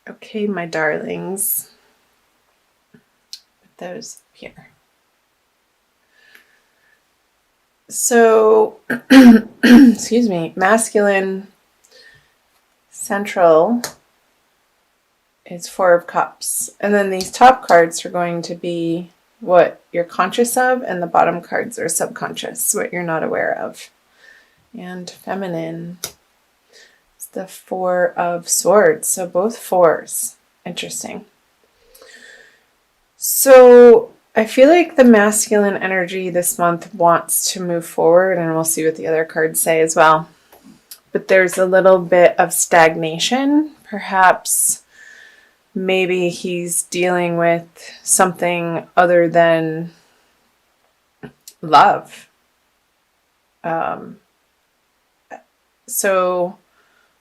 Okay, my darlings. Put those up here. So, excuse me, masculine central is Four of Cups. And then these top cards are going to be what you're conscious of, and the bottom cards are subconscious, what you're not aware of. And feminine is the Four of Swords. So both fours. Interesting. So I feel like the masculine energy this month wants to move forward, and we'll see what the other cards say as well. But there's a little bit of stagnation. Perhaps maybe he's dealing with something other than love. So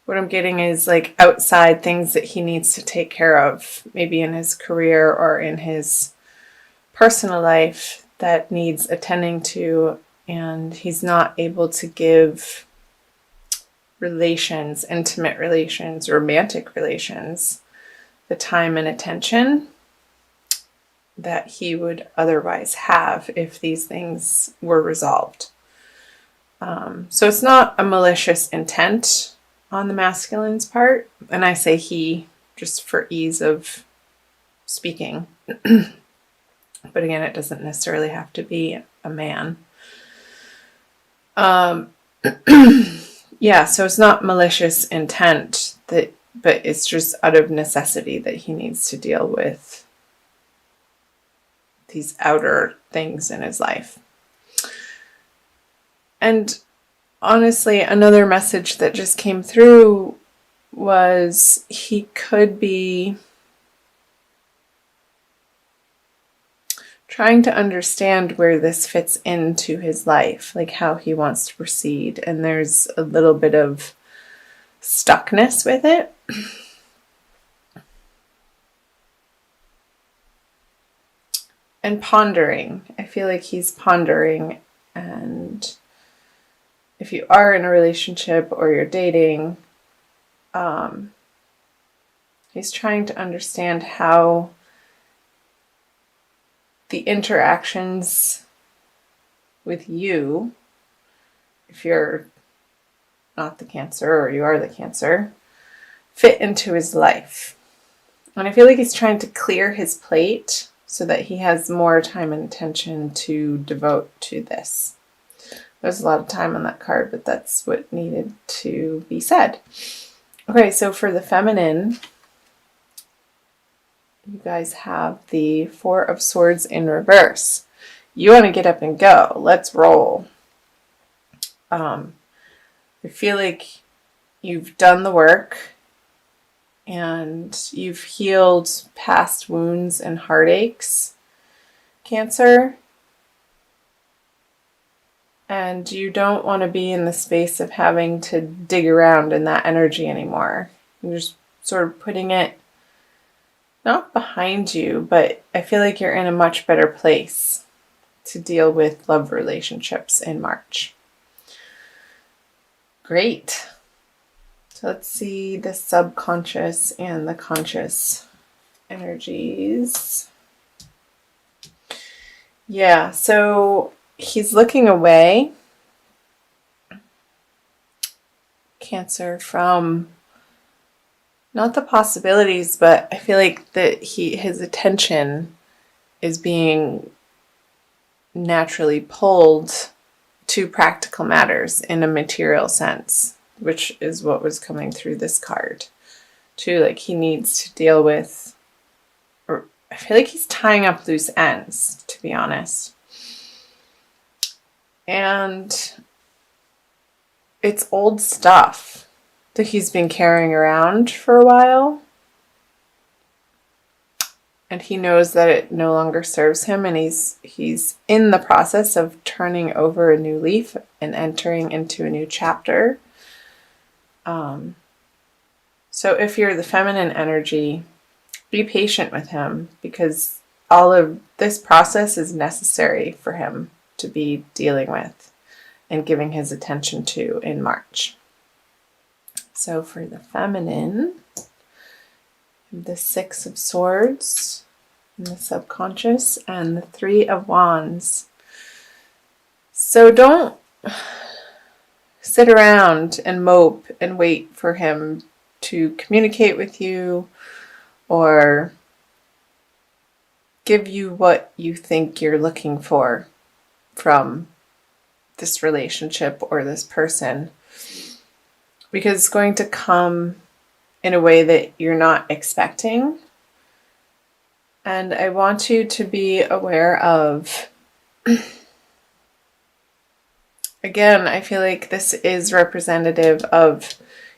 what I'm getting is like outside things that he needs to take care of, maybe in his career or in his personal life that needs attending to, and he's not able to give relations, intimate relations, romantic relations, the time and attention that he would otherwise have if these things were resolved. So it's not a malicious intent on the masculine's part, and I say he just for ease of speaking. But again, it doesn't necessarily have to be a man. Yeah, so it's not malicious intent, but it's just out of necessity that he needs to deal with these outer things in his life. And honestly, another message that just came through was he could be trying to understand where this fits into his life, like how he wants to proceed. And there's a little bit of stuckness with it. And pondering. I feel like he's pondering. And if you are in a relationship or you're dating, he's trying to understand how the interactions with you, if you're not the Cancer or you are the Cancer, fit into his life. And I feel like he's trying to clear his plate so that he has more time and attention to devote to this. There's a lot of time on that card, but that's what needed to be said. Okay, so for the feminine, you guys have the Four of Swords in reverse. You want to get up and go. Let's roll. I feel like you've done the work and you've healed past wounds and heartaches, Cancer. And you don't want to be in the space of having to dig around in that energy anymore. You're just sort of putting it not behind you, but I feel like you're in a much better place to deal with love relationships in March. Great. So let's see the subconscious and the conscious energies. Yeah, so he's looking away, Cancer, from not the possibilities, but I feel like that his attention is being naturally pulled to practical matters in a material sense, which is what was coming through this card too. Like he needs to deal with, or I feel like he's tying up loose ends, to be honest. And it's old stuff that he's been carrying around for a while. And he knows that it no longer serves him, and he's in the process of turning over a new leaf and entering into a new chapter. So if you're the feminine energy, be patient with him, because all of this process is necessary for him to be dealing with and giving his attention to in March. So for the feminine, the Six of Swords in the subconscious, and the Three of Wands. So don't sit around and mope and wait for him to communicate with you or give you what you think you're looking for from this relationship or this person, because it's going to come in a way that you're not expecting. And I want you to be aware of, again, I feel like this is representative of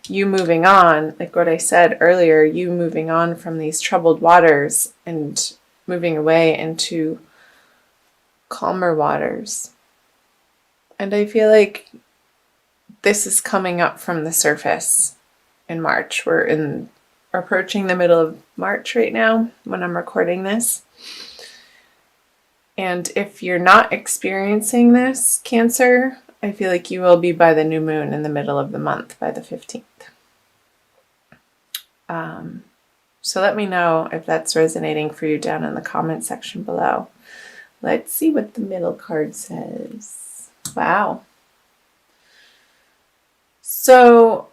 you moving on, like what I said earlier, you moving on from these troubled waters and moving away into calmer waters. And I feel like this is coming up from the surface in March. We're approaching the middle of March right now when I'm recording this. And if you're not experiencing this, Cancer, I feel like you will be by the new moon in the middle of the month, by the 15th. So let me know if that's resonating for you down in the comment section below. Let's see what the middle card says. Wow. So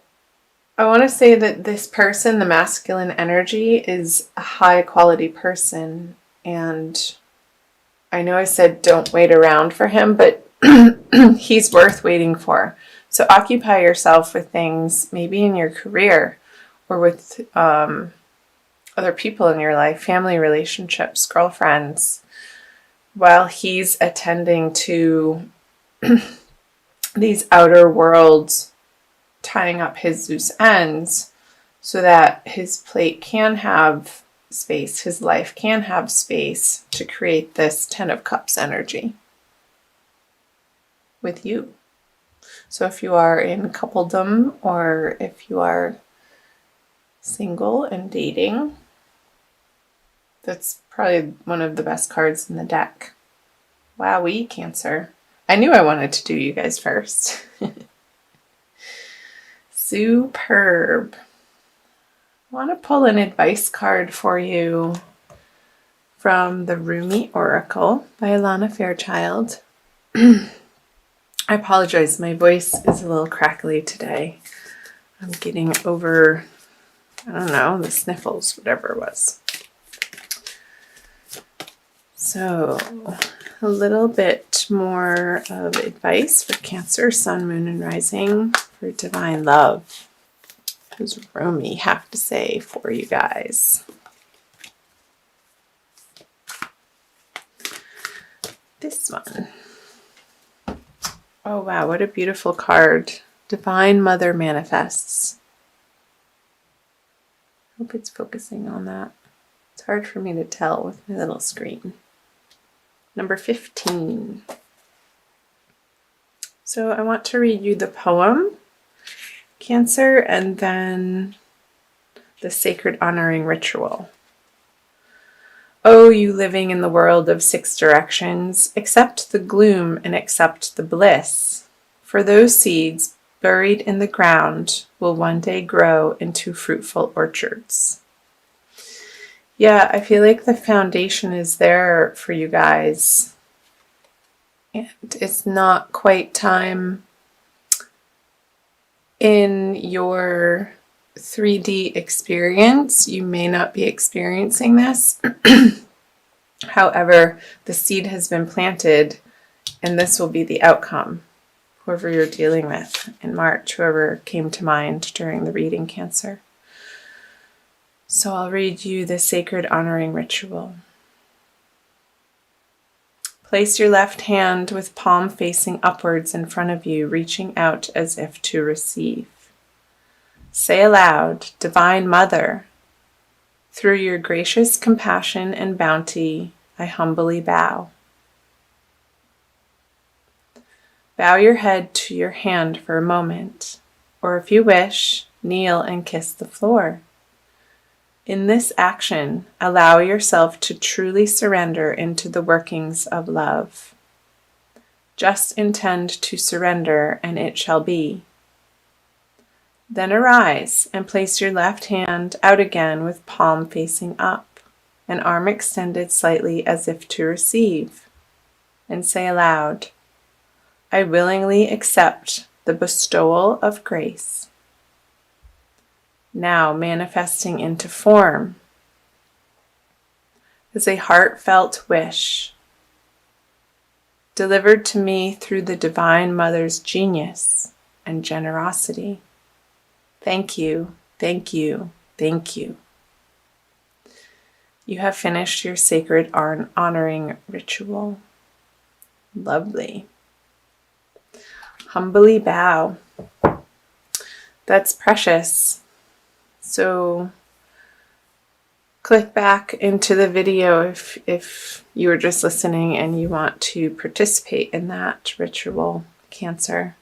I want to say that this person, the masculine energy, is a high quality person. And I know I said don't wait around for him, but he's worth waiting for. So occupy yourself with things, maybe in your career or with other people in your life, family relationships, girlfriends, while he's attending to these outer worlds, tying up his loose ends so that his plate can have space, his life can have space to create this Ten of Cups energy with you. So if you are in coupledom or if you are single and dating, that's probably one of the best cards in the deck. Wowee, Cancer. I knew I wanted to do you guys first. Superb. I want to pull an advice card for you from the Rumi Oracle by Alana Fairchild. I apologize, my voice is a little crackly today. I'm getting over, I don't know, the sniffles, whatever it was. So, a little bit more of advice for Cancer, Sun, Moon, and Rising for divine love. What does Rumi have to say for you guys? This one. Oh wow, what a beautiful card. Divine Mother manifests. Hope it's focusing on that. It's hard for me to tell with my little screen. Number 15. So I want to read you the poem, Cancer, and then the sacred honoring ritual. Oh, you living in the world of 6 directions, accept the gloom and accept the bliss, for those seeds buried in the ground will one day grow into fruitful orchards. Yeah, I feel like the foundation is there for you guys. And it's not quite time in your 3D experience. You may not be experiencing this. However, the seed has been planted and this will be the outcome. Whoever you're dealing with in March, whoever came to mind during the reading, Cancer. So I'll read you the sacred honoring ritual. Place your left hand with palm facing upwards in front of you, reaching out as if to receive. Say aloud, Divine Mother, through your gracious compassion and bounty, I humbly bow. Bow your head to your hand for a moment, or if you wish, kneel and kiss the floor. In this action, allow yourself to truly surrender into the workings of love. Just intend to surrender, and it shall be. Then arise and place your left hand out again with palm facing up, and arm extended slightly as if to receive, and say aloud, I willingly accept the bestowal of grace. Now manifesting into form is a heartfelt wish delivered to me through the Divine Mother's genius and generosity. Thank you, thank you, thank you. You have finished your sacred honoring ritual. Lovely. Humbly bow. That's precious. So click back into the video if you were just listening and you want to participate in that ritual, Cancer.